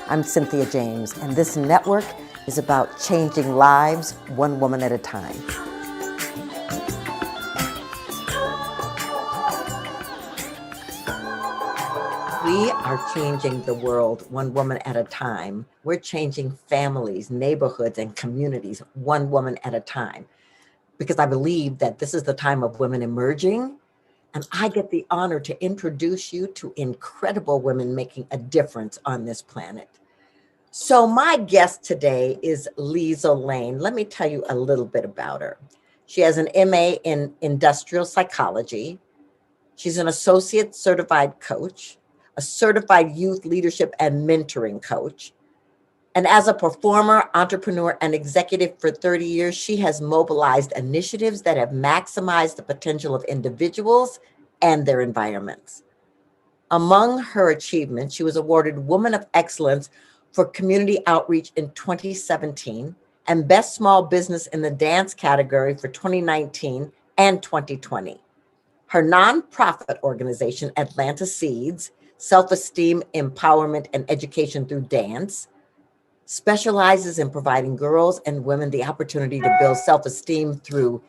I'm Cynthia James, and this network is about changing lives one woman at a time. We are changing the world one woman at a time. We're changing families, neighborhoods, and communities one woman at a time. Because I believe that this is the time of women emerging. And I get the honor to introduce you to incredible women making a difference on this planet. So my guest today is Leizel Lane. Let me tell you a little bit about her. She has an MA in industrial psychology. She's an associate certified coach, a certified youth leadership and mentoring coach. And as a performer, entrepreneur, and executive for 30 years, she has mobilized initiatives that have maximized the potential of individuals and their environments. Among her achievements, she was awarded Woman of Excellence for Community Outreach in 2017 and Best Small Business in the Dance category for 2019 and 2020. Her nonprofit organization, Atlanta Seeds, Self-Esteem, Empowerment, and Education Through Dance, specializes in providing girls and women the opportunity to build self-esteem through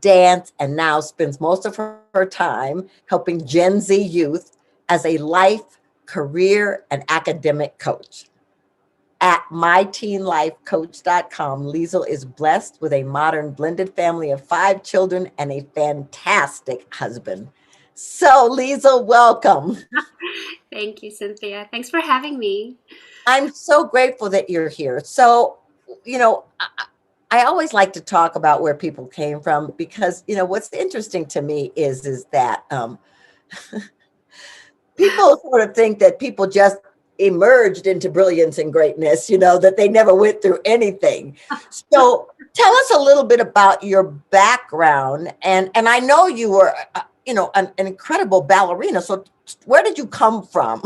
dance, and now spends most of her time helping Gen Z youth as a life, career, and academic coach. At myteenlifecoach.com, Leizel is blessed with a modern blended family of 5 children and a fantastic husband. So, Leizel, welcome. Thank you, Cynthia. Thanks for having me. I'm so grateful that you're here. So, you know, I always like to talk about where people came from because, what's interesting to me is that people sort of think that people just emerged into brilliance and greatness, that they never went through anything. So tell us a little bit about your background. And I know you were, an incredible ballerina. So where did you come from?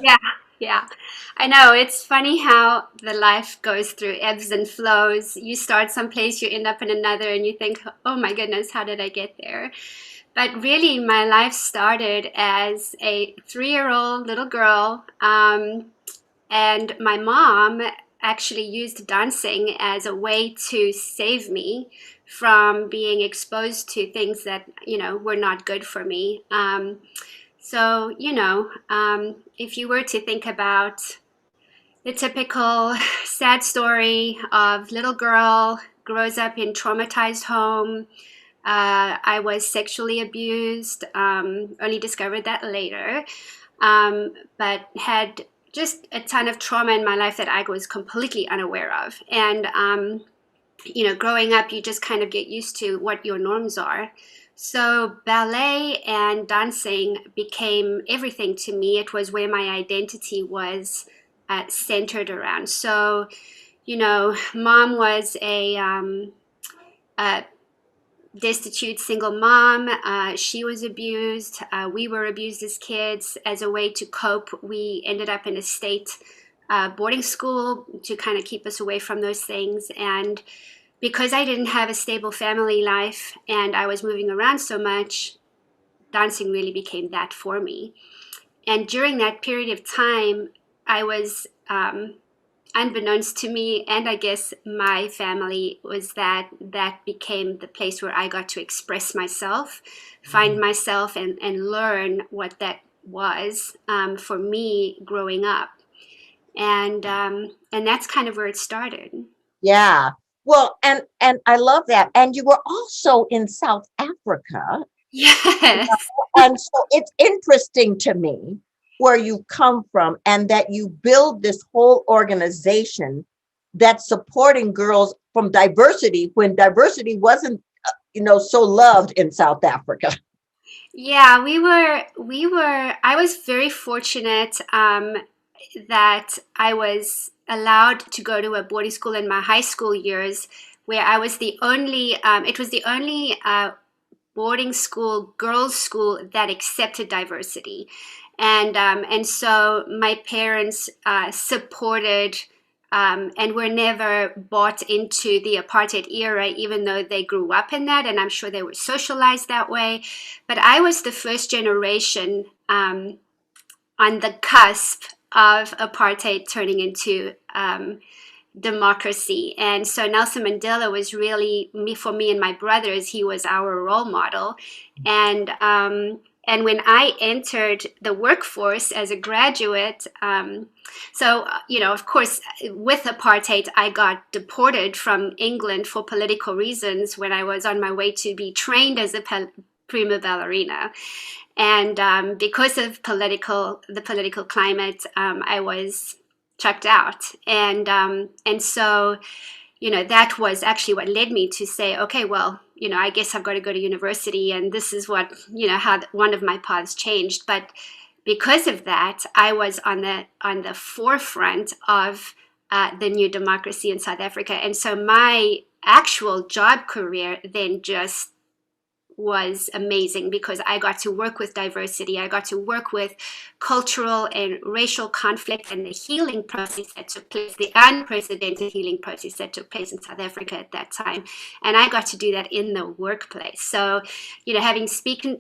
Yeah, yeah. I know it's funny how the life goes through ebbs and flows. You start someplace, you end up in another, and you think, oh my goodness, how did I get there? But really, my life started as a 3-year-old little girl, and my mom actually used dancing as a way to save me from being exposed to things that, were not good for me. So, if you were to think about the typical sad story of little girl grows up in traumatized home, I was sexually abused, only discovered that later, but had just a ton of trauma in my life that I was completely unaware of. And, growing up, you just kind of get used to what your norms are. So ballet and dancing became everything to me. It was where my identity was centered around. So, mom was a destitute single mom. She was abused. We were abused as kids. As a way to cope, we ended up in a state boarding school to kind of keep us away from those things. And because I didn't have a stable family life and I was moving around so much, dancing really became that for me. And during that period of time, I was, unbeknownst to me, and I guess my family, was that became the place where I got to express myself, find myself, and learn what that was for me growing up. And that's kind of where it started. Yeah. Well, and I love that. And you were also in South Africa. Yes. And so it's interesting to me where you come from and that you build this whole organization that's supporting girls from diversity when diversity wasn't, so loved in South Africa. Yeah, I was very fortunate that I was allowed to go to a boarding school in my high school years where I was the only, it was the only boarding school, girls' school that accepted diversity. And so my parents supported and were never bought into the apartheid era, even though they grew up in that, and I'm sure they were socialized that way. But I was the first generation on the cusp of apartheid turning into democracy. And so Nelson Mandela was really for me and my brothers. He was our role model, and when I entered the workforce as a graduate, of course, with apartheid, I got deported from England for political reasons when I was on my way to be trained as a prima ballerina. And because of the political climate, I was checked out, and so that was actually what led me to say, okay, well, I guess I've got to go to university, and this is what how one of my paths changed. But because of that, I was on the forefront of the new democracy in South Africa, and so my actual job career then just was amazing because I got to work with diversity. I got to work with cultural and racial conflict and the healing process that took place, the unprecedented healing process that took place in South Africa at that time. And I got to do that in the workplace. So, having spoken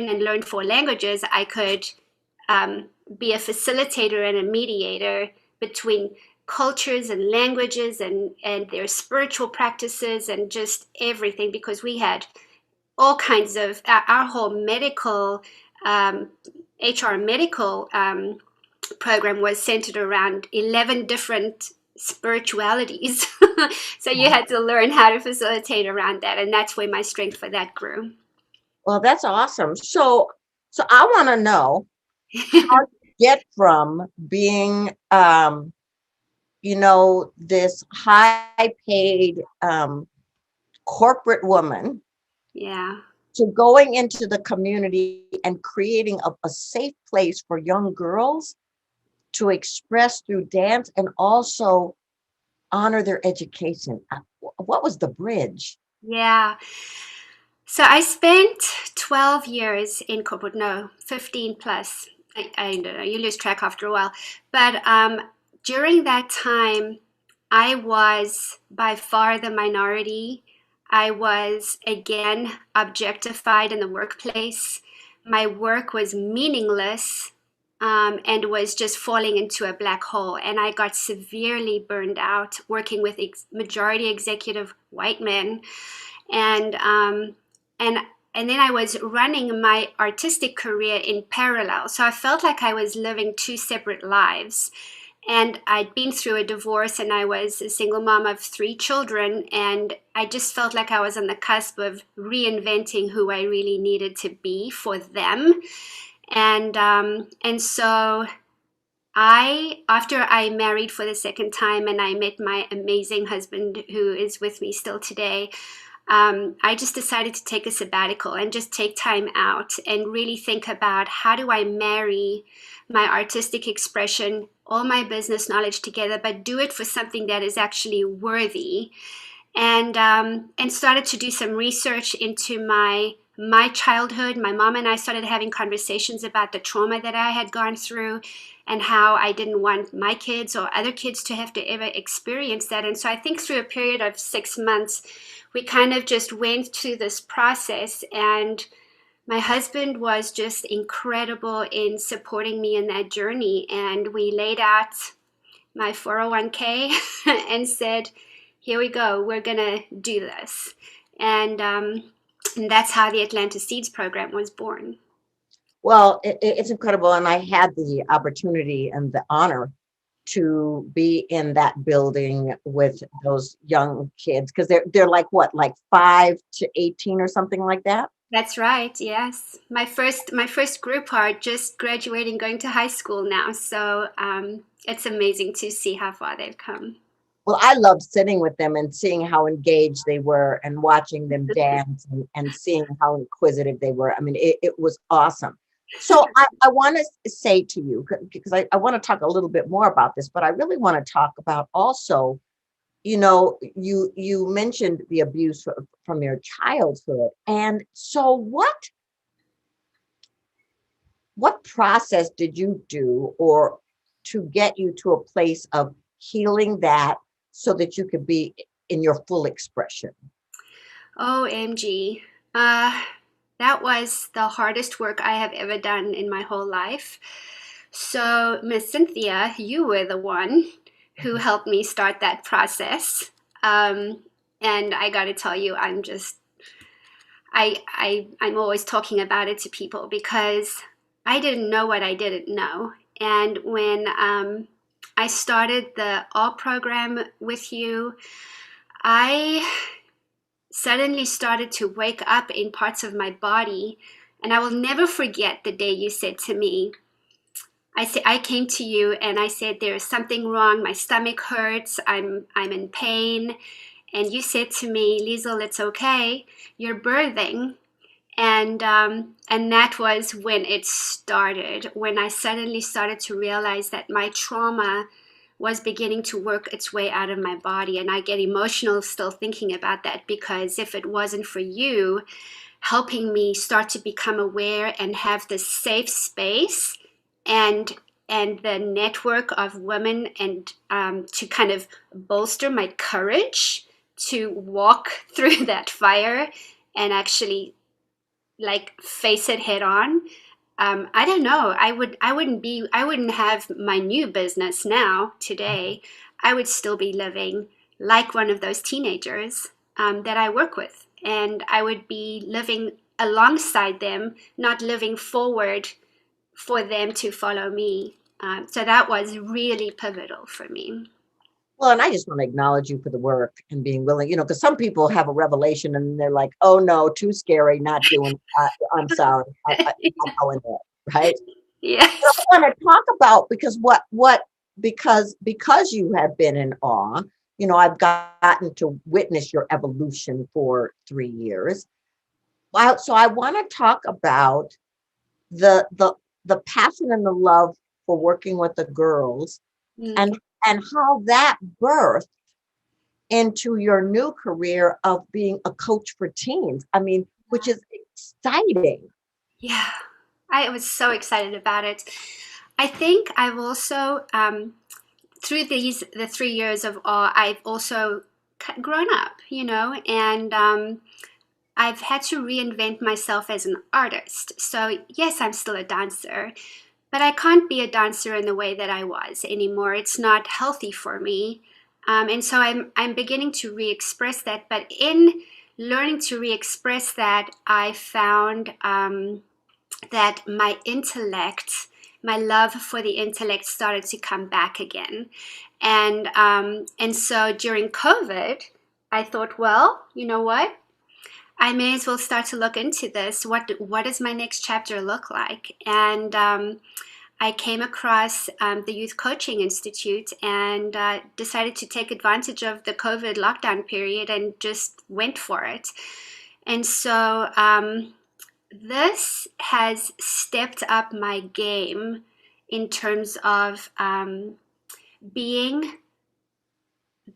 and learned 4 languages, I could be a facilitator and a mediator between cultures and languages and their spiritual practices and just everything, because we had all kinds of our whole medical HR medical program was centered around 11 different spiritualities. So you had to learn how to facilitate around that, and that's where my strength for that grew. Well, that's awesome. So I want to know how you get from being, this high paid corporate woman Yeah. to going into the community and creating a safe place for young girls to express through dance and also honor their education. What was the bridge? Yeah. So I spent 12 years in corporate, no, 15 plus. I don't know, you lose track after a while. But during that time, I was by far the minority. I was again objectified in the workplace. My work was meaningless, and was just falling into a black hole. And I got severely burned out working with majority executive white men, and and and then I was running my artistic career in parallel. So I felt like I was living 2 separate lives. And I'd been through a divorce, and I was a single mom of 3 children, and I just felt like I was on the cusp of reinventing who I really needed to be for them. And so after I married for the second time and I met my amazing husband who is with me still today, I just decided to take a sabbatical and just take time out and really think about how do I marry my artistic expression, all my business knowledge together, but do it for something that is actually worthy. And started to do some research into my childhood. My mom and I started having conversations about the trauma that I had gone through and how I didn't want my kids or other kids to have to ever experience that. And so I think through a period of 6 months, we kind of just went through this process, and my husband was just incredible in supporting me in that journey. And we laid out my 401k and said, here we go, we're gonna do this. And that's how the Atlanta Seeds program was born. Well, it's incredible. And I had the opportunity and the honor to be in that building with those young kids because they're like what, like 5 to 18 or something like that. That's right. Yes, my first group are just graduating, going to high school now. So it's amazing to see how far they've come. Well, I loved sitting with them and seeing how engaged they were and watching them dance and seeing how inquisitive they were. I mean, it was awesome. So I want to say to you, because I want to talk a little bit more about this, but I really want to talk about also, you mentioned the abuse from your childhood. And so what process did you do or to get you to a place of healing that so that you could be in your full expression? OMG. Uh, that was the hardest work I have ever done in my whole life. So, Miss Cynthia, you were the one who helped me start that process. Um, and I got to tell you, I'm always talking about it to people because I didn't know what I didn't know. And when I started the R program with you, I suddenly started to wake up in parts of my body. And I will never forget the day you said to me, I came to you and I said, there is something wrong. My stomach hurts. I'm in pain. And you said to me, Leizel, it's okay. You're birthing. And that was when it started, when I suddenly started to realize that my trauma was beginning to work its way out of my body. And I get emotional still thinking about that, because if it wasn't for you helping me start to become aware and have this safe space and the network of women, and to kind of bolster my courage to walk through that fire and actually like face it head on. I don't know. I wouldn't have my new business now today. I would still be living like one of those teenagers that I work with, and I would be living alongside them, not living forward for them to follow me. So that was really pivotal for me. Well, and I just want to acknowledge you for the work and being willing, because some people have a revelation and they're like, oh no, too scary, not doing it. I'm sorry. I'm going there. Right. But Yes. I want to talk about, because because you have been in awe, I've gotten to witness your evolution for 3 years. So I want to talk about the the the passion and the love for working with the girls, Mm, and how that birthed into your new career of being a coach for teens. I mean, which is exciting. yeah. I was so excited about it. I think I've also, through the 3 years of awe, I've also grown up, and I've had to reinvent myself as an artist. So, yes, I'm still a dancer, but I can't be a dancer in the way that I was anymore. It's not healthy for me. And so I'm beginning to re-express that. But in learning to re-express that, I found that my love for the intellect started to come back again. And so during COVID, I thought, well, you know what? I may as well start to look into this. What does my next chapter look like? And I came across the Youth Coaching Institute and decided to take advantage of the COVID lockdown period and just went for it. And so this has stepped up my game in terms of being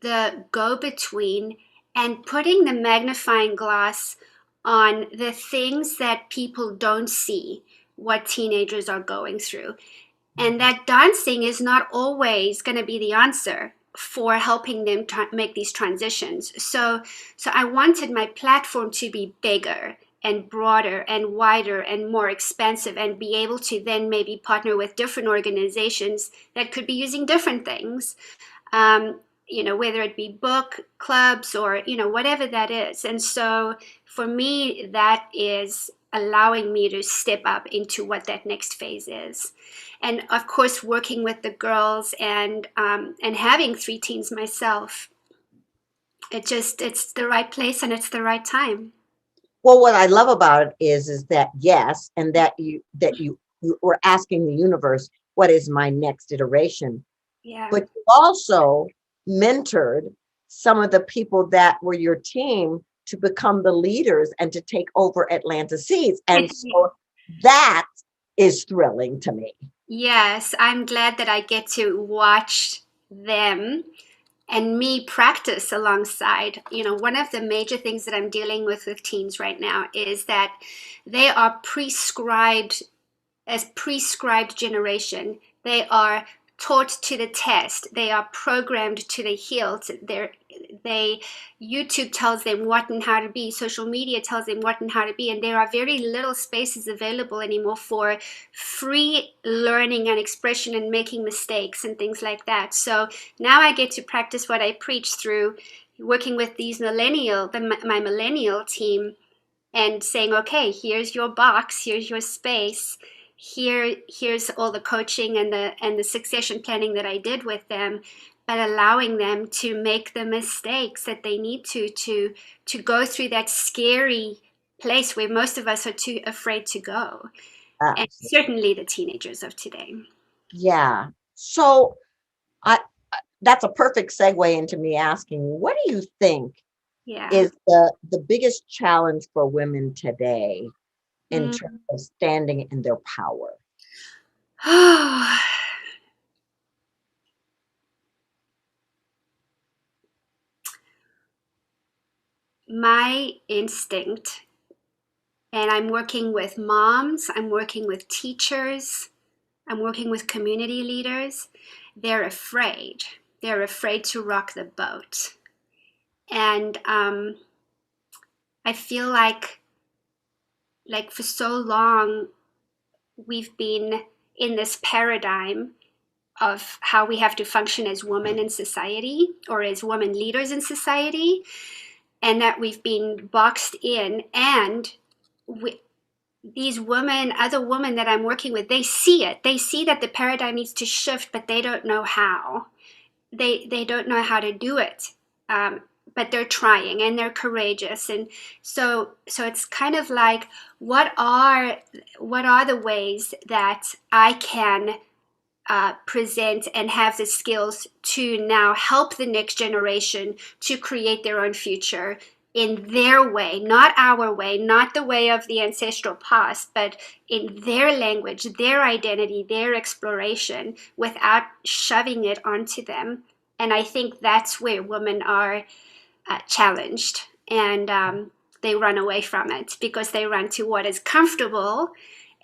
the go between and putting the magnifying glass on the things that people don't see, what teenagers are going through. And that dancing is not always going to be the answer for helping them make these transitions. So I wanted my platform to be bigger and broader and wider and more expansive, and be able to then maybe partner with different organizations that could be using different things, um, whether it be book clubs or, whatever that is. And so for me, that is allowing me to step up into what that next phase is. And of course, working with the girls and having three teens myself, it's the right place and it's the right time. Well, what I love about it is that, yes, and that you were asking the universe, what is my next iteration? Yeah. But you also mentored some of the people that were your team to become the leaders and to take over Atlanta Seeds. And so that is thrilling to me. Yes, I'm glad that I get to watch them and me practice alongside. One of the major things that I'm dealing with teens right now is that they are prescribed generation. They are taught to the test. They are programmed to the hilt. They YouTube tells them what and how to be, social media tells them what and how to be, and there are very little spaces available anymore for free learning and expression and making mistakes and things like that. So now I get to practice what I preach through working with these my millennial team, and saying, okay, here's your box, here's your space, here's all the coaching and the succession planning that I did with them, but allowing them to make the mistakes that they need to go through that scary place where most of us are too afraid to go, and Absolutely. certainly the teenagers of today. Yeah. So I that's a perfect segue into me asking you, what do you think Yeah. is the biggest challenge for women today in terms of standing in their power? My instinct, and I'm working with moms, I'm working with teachers, I'm working with community leaders. They're afraid. They're afraid to rock the boat. And I feel like for so long, we've been in this paradigm of how we have to function as women in society or as women leaders in society, and that we've been boxed in. And we, these women, other women that I'm working with, they see it. They see that the paradigm needs to shift, but they don't know how. They don't know how to do it. But they're trying and they're courageous, and so it's kind of like, what are the ways that I can present and have the skills to now help the next generation to create their own future in their way, not our way, not the way of the ancestral past, but in their language, their identity, their exploration, without shoving it onto them. And I think that's where women are challenged, and they run away from it because they run to what is comfortable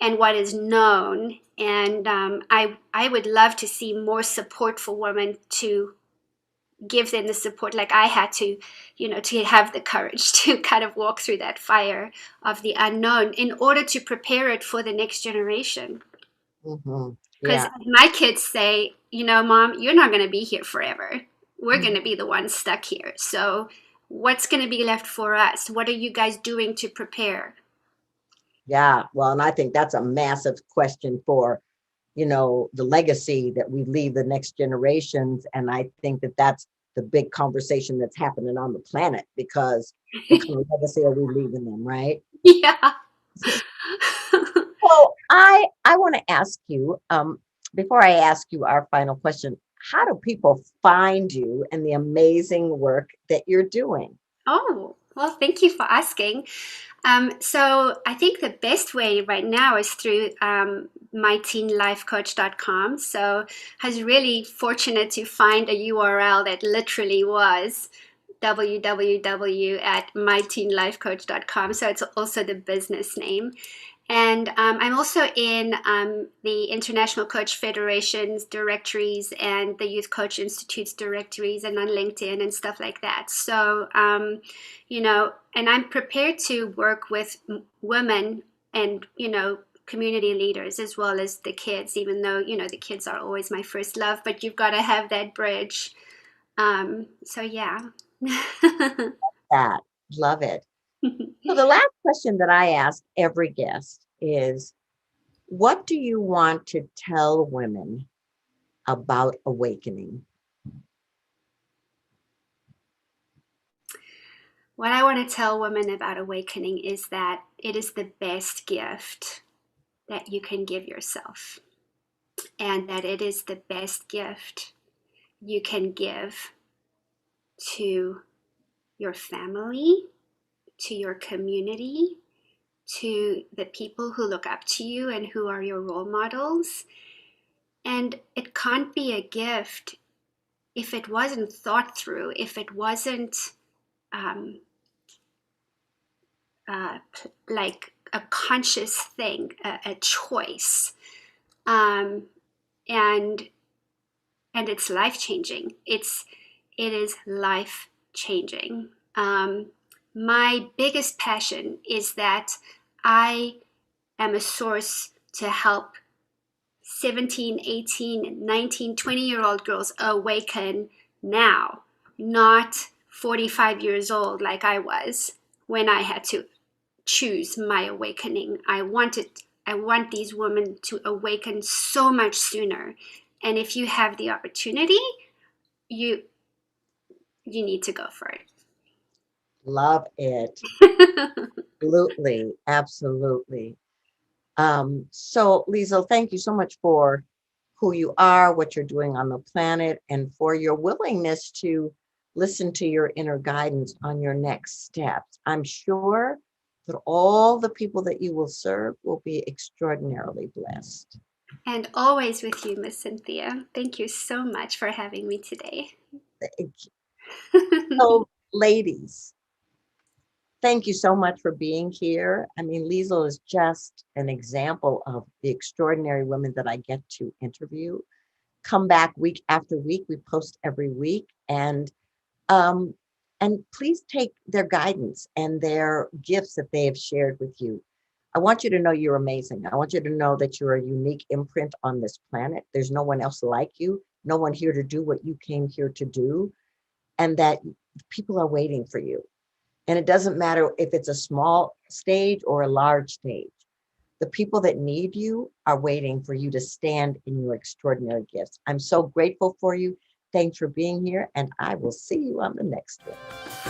and what is known. And I would love to see more support for women, to give them the support like I had to, to have the courage to kind of walk through that fire of the unknown in order to prepare it for the next generation. Hmm. Because Yeah. my kids say, Mom, you're not going to be here forever. We're going to be the ones stuck here. So, what's going to be left for us? What are you guys doing to prepare? Yeah. Well, and I think that's a massive question for, the legacy that we leave the next generations. And I think that that's the big conversation that's happening on the planet, because what kind of legacy are we leaving them, right? Yeah. So I want to ask you, before I ask you our final question, how do people find you and the amazing work that you're doing? Oh, well, thank you for asking. So I think the best way right now is through myteenlifecoach.com. So I was really fortunate to find a URL that literally was www at myteenlifecoach.com. So it's also the business name. And I'm also in the International Coach Federation's directories and the Youth Coach Institute's directories, and on LinkedIn and stuff like that. So, and I'm prepared to work with women and, community leaders as well as the kids, even though, the kids are always my first love, but you've got to have that bridge. So, yeah. That love it. So the last question that I ask every guest is, what do you want to tell women about awakening? What I want to tell women about awakening is that it is the best gift that you can give yourself, and that it is the best gift you can give to your family, to your community, to the people who look up to you and who are your role models. And it can't be a gift if it wasn't thought through, if it wasn't um, like a conscious thing, a choice, um, and and it's life changing. It is life changing. My biggest passion is that I am a source to help 17, 18, 19, 20-year-old girls awaken now, not 45 years old like I was when I had to choose my awakening. I want these women to awaken so much sooner. And if you have the opportunity, you you need to go for Love it. it. Absolutely. Absolutely. So, Liesl, thank you so much for who you are, what you're doing on the planet, and for your willingness to listen to your inner guidance on your next steps. I'm sure that all the people that you will serve will be extraordinarily blessed. And always with you, Miss Cynthia. Thank you so much for having me today. So, ladies, thank you so much for being here. I mean, Liesl is just an example of the extraordinary women that I get to interview. Come back week after week. We post every week, um, and please take their guidance and their gifts that they have shared with you. I want you to know you're amazing. I want you to know that you're a unique imprint on this planet. There's no one else like you, no one here to do what you came here to do, and that people are waiting for you. And it doesn't matter if it's a small stage or a large stage. The people that need you are waiting for you to stand in your extraordinary gifts. I'm so grateful for you. Thanks for being here, and I will see you on the next one.